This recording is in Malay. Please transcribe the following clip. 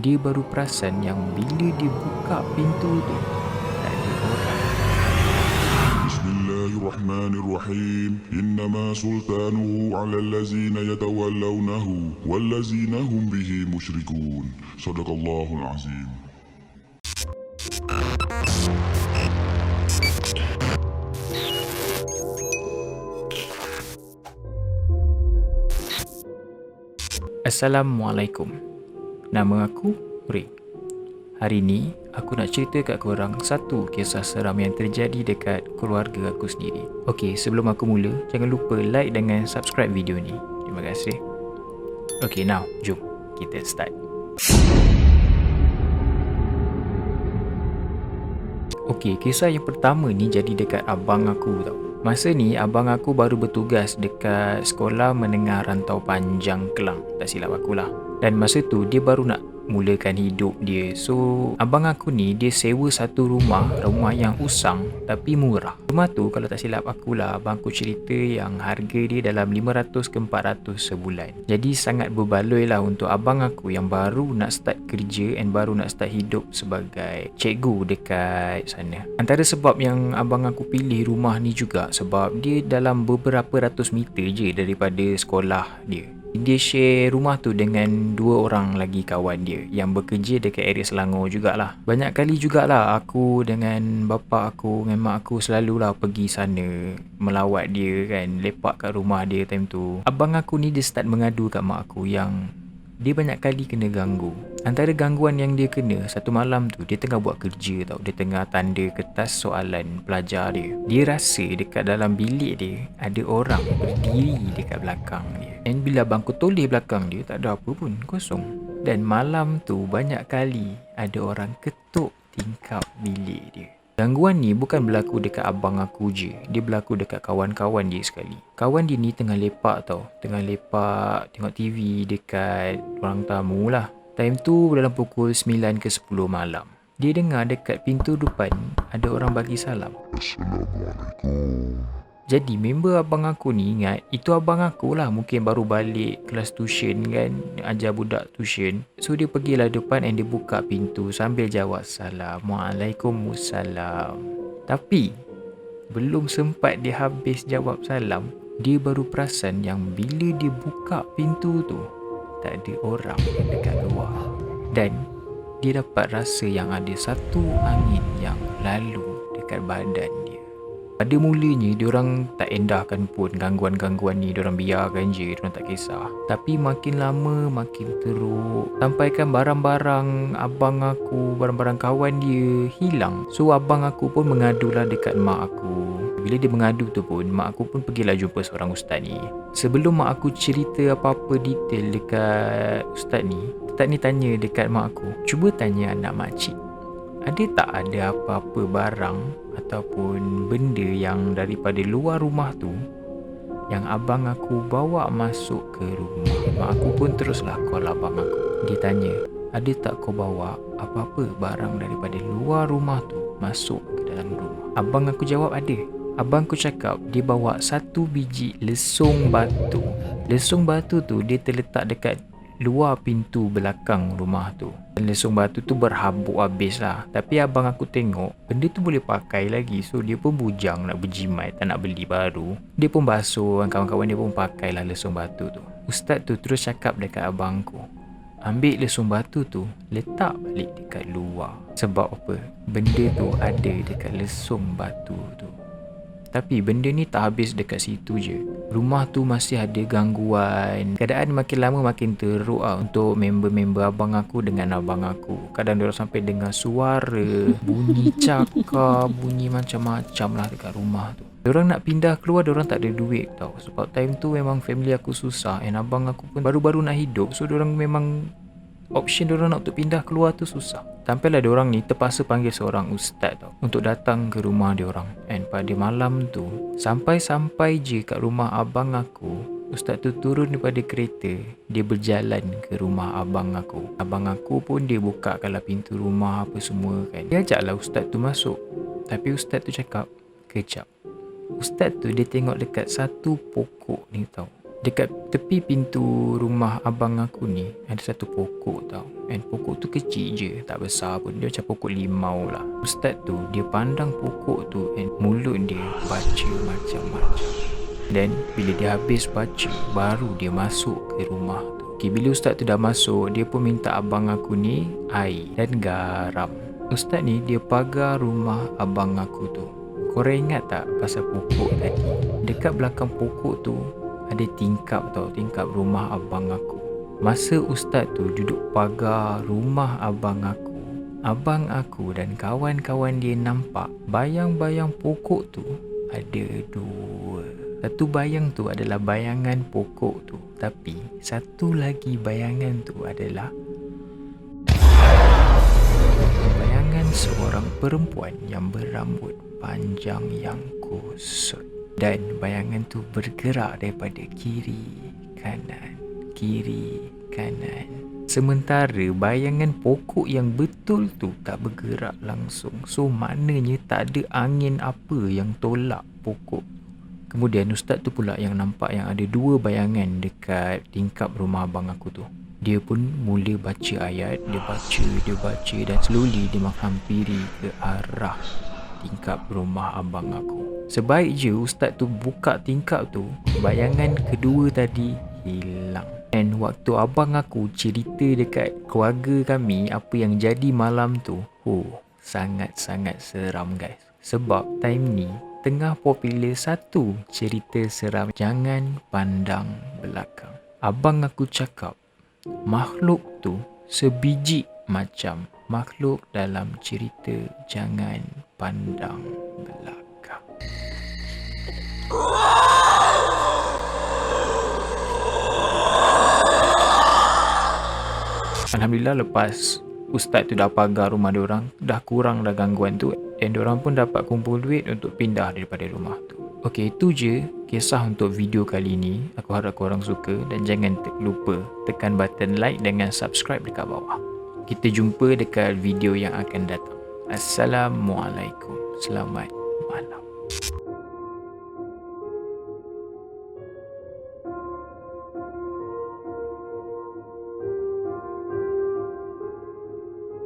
Dia baru perasan yang bila dia buka pintu tu, tak ada orang. بسم الله الرحمن الرحيم إنما سلطانه على الذين يتولونه والذين هم به مشركون صدق الله العظيم. Assalamualaikum. Nama aku Ray. Hari ni aku nak cerita kat korang satu kisah seram yang terjadi dekat keluarga aku sendiri. Okey, sebelum aku mula, jangan lupa like dan subscribe video ni. Terima kasih. Okey, now jom kita start. Okey, kisah yang pertama ni jadi dekat abang aku tau. Masa ni abang aku baru bertugas dekat sekolah menengah rantau panjang Kelang, tak silap aku lah. Dan masa tu dia baru nak mulakan hidup dia. So abang aku ni dia sewa satu rumah yang usang tapi murah. Rumah tu kalau tak silap aku lah, abang aku cerita yang harga dia dalam 500 ke 400 sebulan. Jadi sangat berbaloi lah untuk abang aku yang baru nak start kerja and baru nak start hidup sebagai cikgu dekat sana. Antara sebab yang abang aku pilih rumah ni juga sebab dia dalam beberapa ratus meter je daripada sekolah dia. Dia share rumah tu dengan dua orang lagi kawan dia yang bekerja dekat area Selangor jugalah. Banyak kali jugalah aku dengan bapa aku dengan mak aku selalulah pergi sana melawat dia kan, lepak kat rumah dia time tu. Abang aku ni dia start mengadu kat mak aku yang dia banyak kali kena ganggu. Antara gangguan yang dia kena, satu malam tu dia tengah buat kerja tau. Dia tengah tanda kertas soalan pelajar dia. Dia rasa dekat dalam bilik dia ada orang berdiri dekat belakang dia. And bila abang aku toleh belakang dia, tak ada apa pun, kosong. Dan malam tu banyak kali ada orang ketuk tingkap bilik dia. Gangguan ni bukan berlaku dekat abang aku je. Dia berlaku dekat kawan-kawan dia sekali. Kawan dia ni tengah lepak tau. Tengah lepak tengok TV dekat ruang tamu lah. Time tu dalam pukul 9 ke 10 malam. Dia dengar dekat pintu depan ada orang bagi salam. Assalamualaikum. Jadi member abang aku ni ingat itu abang aku lah, mungkin baru balik kelas tuition kan, ajar budak tuition. So dia pergilah depan and dia buka pintu sambil jawab salam. Waalaikumsalam. Tapi belum sempat dia habis jawab salam, dia baru perasan yang bila dia buka pintu tu tak ada orang dekat luar. Dan dia dapat rasa yang ada satu angin yang lalu dekat badan dia. Pada mulanya diorang tak endahkan pun gangguan-gangguan ni, diorang biarkan je, diorang tak kisah. Tapi makin lama makin teruk, sampaikan barang-barang abang aku, barang-barang kawan dia hilang. So abang aku pun mengadulah dekat mak aku. Bila dia mengadu tu pun, mak aku pun pergilah jumpa seorang ustaz ni. Sebelum mak aku cerita apa-apa detail dekat ustaz ni tanya dekat mak aku, cuba tanya anak makcik, ada tak ada apa-apa barang ataupun benda yang daripada luar rumah tu yang abang aku bawa masuk ke rumah? Mak aku pun teruslah call abang aku. Dia tanya, ada tak kau bawa apa-apa barang daripada luar rumah tu masuk ke dalam rumah? Abang aku jawab ada. Abang aku cakap dia bawa satu biji lesung batu. Lesung batu tu dia terletak dekat luar pintu belakang rumah tu. Dan lesung batu tu berhabuk habis lah. Tapi abang aku tengok benda tu boleh pakai lagi. So dia pun bujang nak berjimat, tak nak beli baru. Dia pun basuh, kawan-kawan dia pun pakai lah lesung batu tu. Ustaz tu terus cakap dekat abang aku, ambil lesung batu tu, letak balik dekat luar. Sebab apa? Benda tu ada dekat lesung batu tu. Tapi benda ni tak habis dekat situ je. Rumah tu masih ada gangguan. Keadaan makin lama makin teruk lah untuk member-member abang aku dengan abang aku. Kadang diorang sampai dengar suara, bunyi cakap, bunyi macam-macam lah dekat rumah tu. Diorang nak pindah keluar, diorang tak ada duit tau. Sebab time tu memang family aku susah and abang aku pun baru-baru nak hidup. So diorang memang option diorang nak untuk pindah keluar tu susah. Sampailah diorang ni terpaksa panggil seorang ustaz tau untuk datang ke rumah diorang. And pada malam tu, sampai je kat rumah abang aku, ustaz tu turun daripada kereta. Dia berjalan ke rumah abang aku. Abang aku pun dia buka kalau pintu rumah apa semua kan. Dia ajaklah ustaz tu masuk. Tapi ustaz tu cakap, kejap. Ustaz tu dia tengok dekat satu pokok ni tau. Dekat tepi pintu rumah abang aku ni ada satu pokok tau. And pokok tu kecil je, tak besar pun. Dia macam pokok limau lah. Ustaz tu dia pandang pokok tu and mulut dia baca macam-macam. Dan bila dia habis baca, baru dia masuk ke rumah tu. Okay, bila ustaz tu dah masuk, dia pun minta abang aku ni air dan garam. Ustaz ni dia pagar rumah abang aku tu. Korang ingat tak pasal pokok tadi? Dekat belakang pokok tu ada tingkap tau, tingkap rumah abang aku. Masa ustaz tu duduk pagar rumah abang aku dan kawan-kawan dia nampak bayang-bayang pokok tu ada dua. Satu bayang tu adalah bayangan pokok tu, tapi satu lagi bayangan tu adalah bayangan seorang perempuan yang berambut panjang yang kusut. Dan bayangan tu bergerak daripada kiri, kanan. Sementara bayangan pokok yang betul tu tak bergerak langsung. So maknanya tak ada angin apa yang tolak pokok. Kemudian ustaz tu pula yang nampak yang ada dua bayangan dekat tingkap rumah abang aku tu. Dia pun mula baca ayat, dia baca dan slowly dia menghampiri ke arah tingkap rumah abang aku. Sebaik je ustaz tu buka tingkap tu, bayangan kedua tadi hilang. And waktu abang aku cerita dekat keluarga kami apa yang jadi malam tu, sangat-sangat seram guys. Sebab time ni tengah popular satu cerita seram, jangan pandang belakang. Abang aku cakap makhluk tu sebiji macam makhluk dalam cerita jangan pandang belakang. Alhamdulillah lepas ustaz tu dah pagar rumah diorang, dah kurang dah gangguan tu, dan diorang pun dapat kumpul duit untuk pindah daripada rumah tu. Okey, itu je kisah untuk video kali ni. Aku harap korang suka dan jangan lupa tekan button like dengan subscribe dekat bawah. Kita jumpa dekat video yang akan datang. Assalamualaikum. Selamat malam.